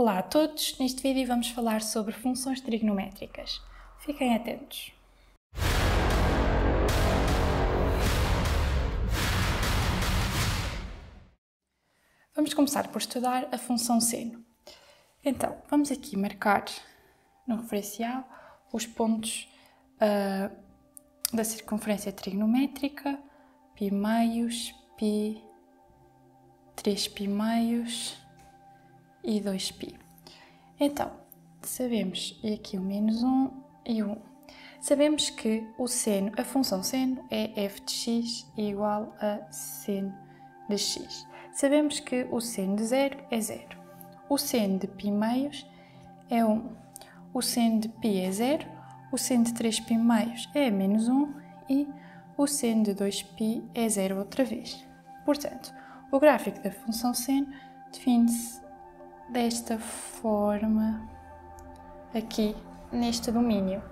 Olá a todos! Neste vídeo vamos falar sobre funções trigonométricas. Fiquem atentos! Vamos começar por estudar a função seno. Então, vamos aqui marcar no referencial os pontos da circunferência trigonométrica, π meios, π, 3π meios e 2π. Então, sabemos, e aqui o menos 1 e o 1. Sabemos que o seno, a função seno é f de x igual a seno de x. Sabemos que o seno de 0 é 0. O seno de π meios é 1. O seno de π é 0. O seno de 3π meios é menos 1. E o seno de 2π é 0 outra vez. Portanto, o gráfico da função seno define-se desta forma aqui neste domínio,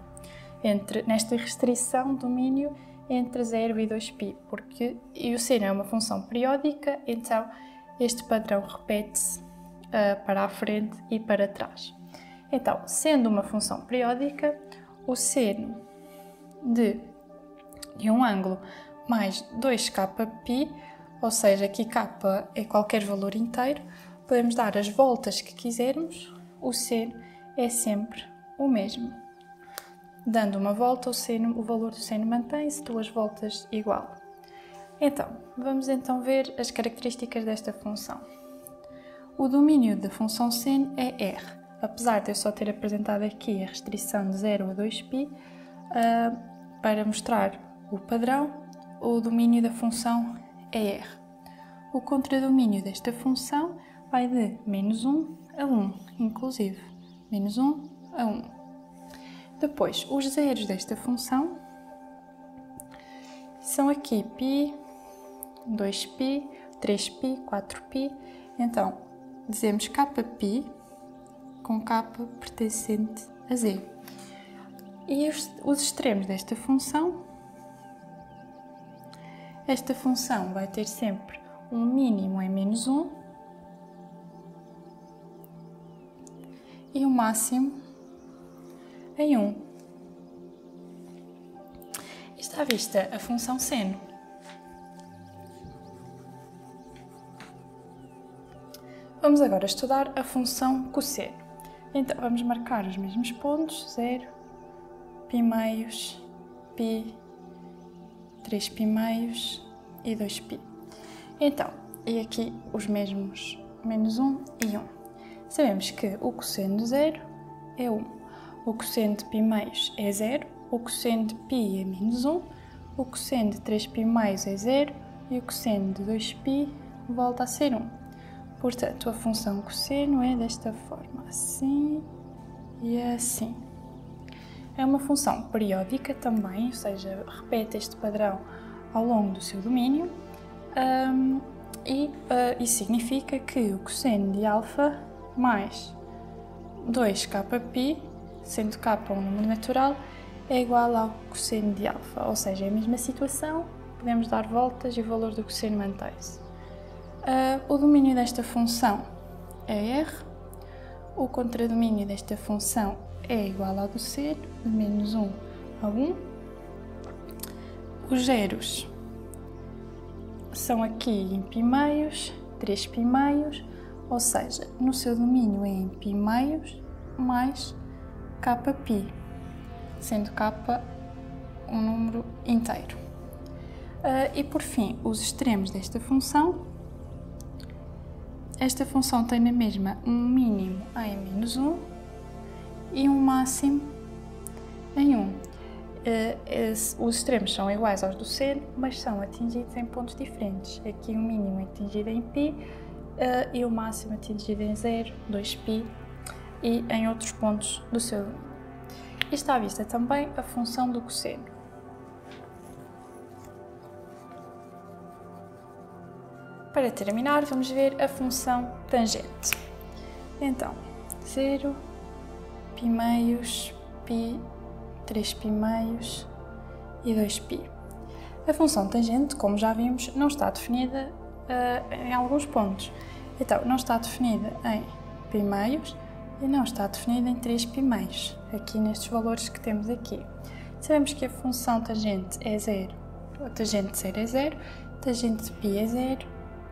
nesta restrição domínio entre 0 e 2π, porque o seno é uma função periódica, então este padrão repete-se para a frente e para trás. Então, sendo uma função periódica, o seno de um ângulo mais 2kπ, ou seja, aqui k é qualquer valor inteiro, podemos dar as voltas que quisermos, o seno é sempre o mesmo. Dando uma volta, o valor do seno mantém-se, 2 voltas igual. Então, vamos ver as características desta função. O domínio da função seno é R. Apesar de eu só ter apresentado aqui a restrição de 0 a 2π, para mostrar o padrão, o domínio da função é R. O contradomínio desta função vai de menos 1 a 1, inclusive. Menos 1 a 1. Depois, os zeros desta função são aqui π, 2π, 3π, 4π. Então, dizemos kπ com k pertencente a z. E os extremos desta função, esta função vai ter sempre um mínimo em menos 1 e o máximo em 1. Está vista a função seno. Vamos agora estudar a função cosseno. Então, vamos marcar os mesmos pontos, 0, π meios, π, 3π meios e 2π. Então, e aqui os mesmos, menos 1 e 1. Sabemos que o cosseno de 0 é 1, o cosseno de π meios é 0, o cosseno de π é menos 1, o cosseno de 3π meios é 0 e o cosseno de 2π volta a ser 1. Portanto, a função cosseno é desta forma, assim e assim. É uma função periódica também, ou seja, repete este padrão ao longo do seu domínio, isso significa que o cosseno de α mais 2kπ, sendo k um número natural, é igual ao cosseno de α, ou seja, é a mesma situação, podemos dar voltas e o valor do cosseno mantém-se. O domínio desta função é R, o contradomínio desta função é igual ao do seno, de menos 1 a 1. Os zeros são aqui em π meios, 3π meios, ou seja, no seu domínio é em π meios mais kπ, sendo k um número inteiro. E por fim, os extremos desta função. Esta função tem na mesma um mínimo em menos 1 e um máximo em 1. Os extremos são iguais aos do seno, mas são atingidos em pontos diferentes. Aqui o mínimo é atingido em π e o máximo atingido em 0, 2π e em outros pontos do seu domínio. E está à vista também a função do cosseno. Para terminar, vamos ver a função tangente. Então, 0, π meios, π, 3π meios e 2π. A função tangente, como já vimos, não está definida em alguns pontos. Então, não está definida em π π meios e não está definida em 3 π meios, aqui nestes valores que temos aqui. Sabemos que a função tangente é 0, a tangente de 0 é 0, tangente de π é 0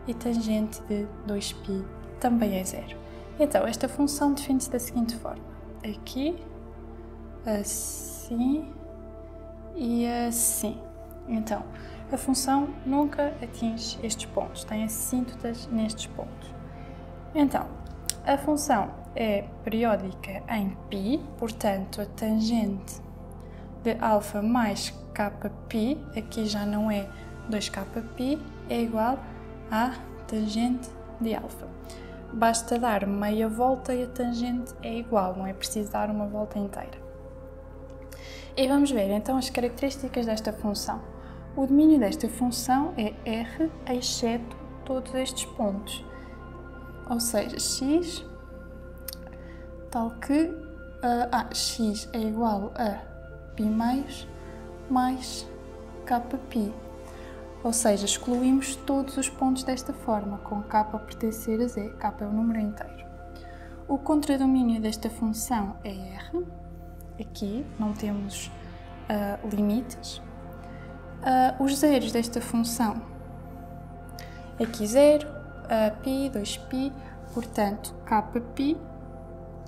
e tangente de 2π também é 0. Então, esta função define-se da seguinte forma. Aqui, assim e assim. Então, a função nunca atinge estes pontos, tem assíntotas nestes pontos. Então, a função é periódica em π, portanto, a tangente de α mais kπ, aqui já não é 2kπ, é igual à tangente de α. Basta dar meia volta e a tangente é igual, não é preciso dar uma volta inteira. E vamos ver então as características desta função. O domínio desta função é R, exceto todos estes pontos, ou seja, x tal que x é igual a π meios mais kπ. Ou seja, excluímos todos os pontos desta forma, com k a pertencer a z, k é o número inteiro. O contradomínio desta função é R, aqui não temos limites. Os zeros desta função, aqui 0, π, 2π, portanto kπ,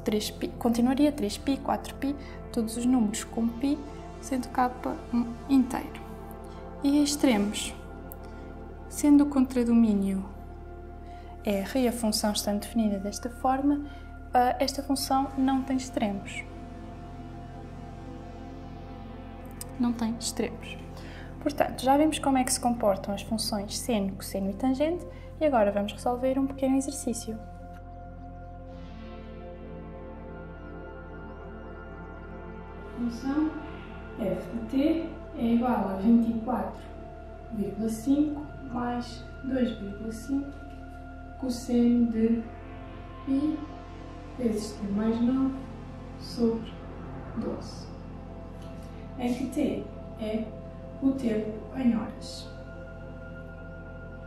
3π, continuaria 3π, 4π, todos os números com π, sendo k inteiro. E extremos, sendo o contradomínio R e a função estando definida desta forma, esta função não tem extremos. Não tem extremos. Portanto, já vimos como é que se comportam as funções seno, cosseno e tangente e agora vamos resolver um pequeno exercício. A função f de t é igual a 24,5 mais 2,5 cosseno de π vezes t mais 9 sobre 12, em que t é o tempo em horas.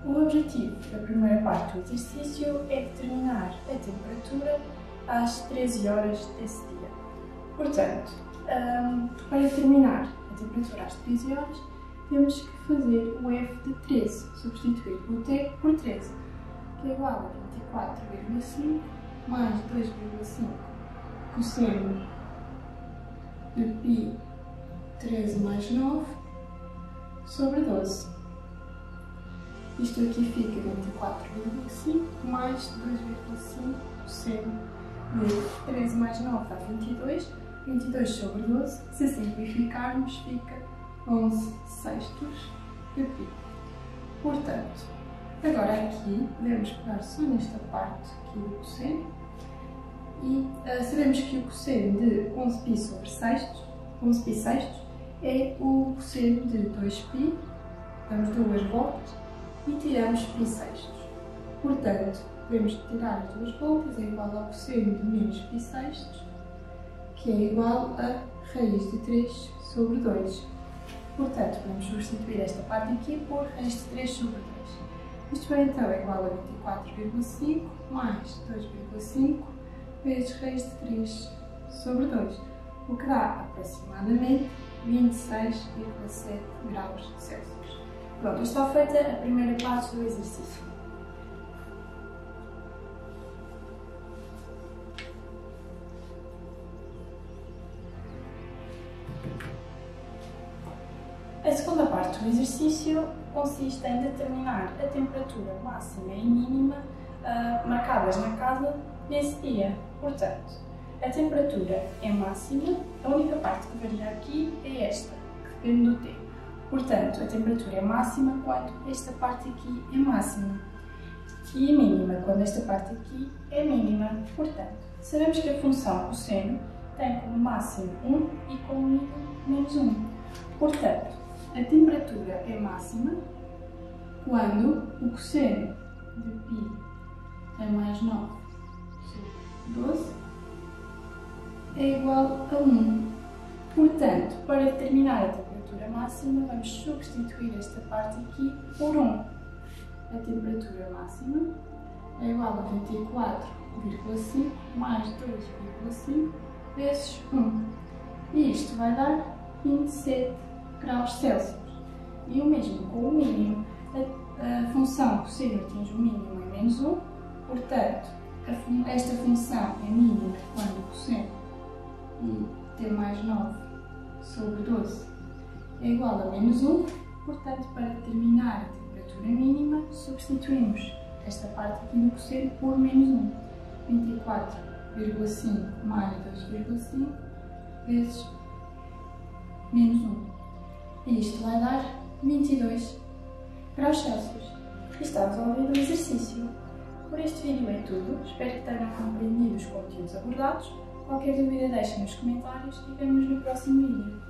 O objetivo da primeira parte do exercício é determinar a temperatura às 13 horas desse dia. Portanto, para determinar a temperatura às 13 horas, temos que fazer o f de 13, substituir o t por 13, que é igual a 24,5 mais 2,5 cosseno de π 13 mais 9 sobre 12. Isto aqui fica 24,5 mais 2,5 cosseno de 13 mais 9 dá 22, 22 sobre 12, se simplificarmos fica 11 sextos de π. Portanto, agora aqui podemos pegar só nesta parte aqui do cosseno e sabemos que o cosseno de 11π sobre 11π sextos é o cosseno de 2π, damos duas voltas e tiramos π sextos. Portanto, podemos tirar as duas voltas, é igual ao cosseno de menos π sextos, que é igual a raiz de 3 sobre 2. Portanto, podemos substituir esta parte aqui por raiz de 3 sobre 2. Isto é então igual a 24,5 mais 2,5 vezes raiz de 3 sobre 2, o que dá aproximadamente 26,7 graus Celsius. Pronto, está feita a primeira parte do exercício. A segunda parte do exercício consiste em determinar a temperatura máxima e mínima marcadas na casa nesse dia. Portanto, a temperatura é máxima, a única parte que varia aqui é esta, que depende do T. Portanto, a temperatura é máxima quando esta parte aqui é máxima e mínima quando esta parte aqui é mínima. Portanto, sabemos que a função cosseno tem como máximo 1 e como mínimo menos 1. Portanto, a temperatura é máxima quando o cosseno de π tem mais 9 sobre 12 é igual a 1. Portanto, para determinar a temperatura máxima, vamos substituir esta parte aqui por 1. A temperatura máxima é igual a 2,5 mais 2,5 vezes 1. E isto vai dar 27 graus Celsius. E o mesmo com o mínimo. A função cosseno atinge o mínimo em menos 1, portanto, esta função é mínima quando o cosseno e t mais 9 sobre 12 é igual a menos 1, portanto, para determinar a temperatura mínima, substituímos esta parte aqui do cosseno por menos 1. 24,5 mais 2,5 vezes menos 1. E isto vai dar 22 graus Celsius. E está resolvido o exercício. Por este vídeo é tudo. Espero que tenham compreendido os conteúdos abordados. Qualquer dúvida deixem nos comentários e vemo-nos no próximo vídeo.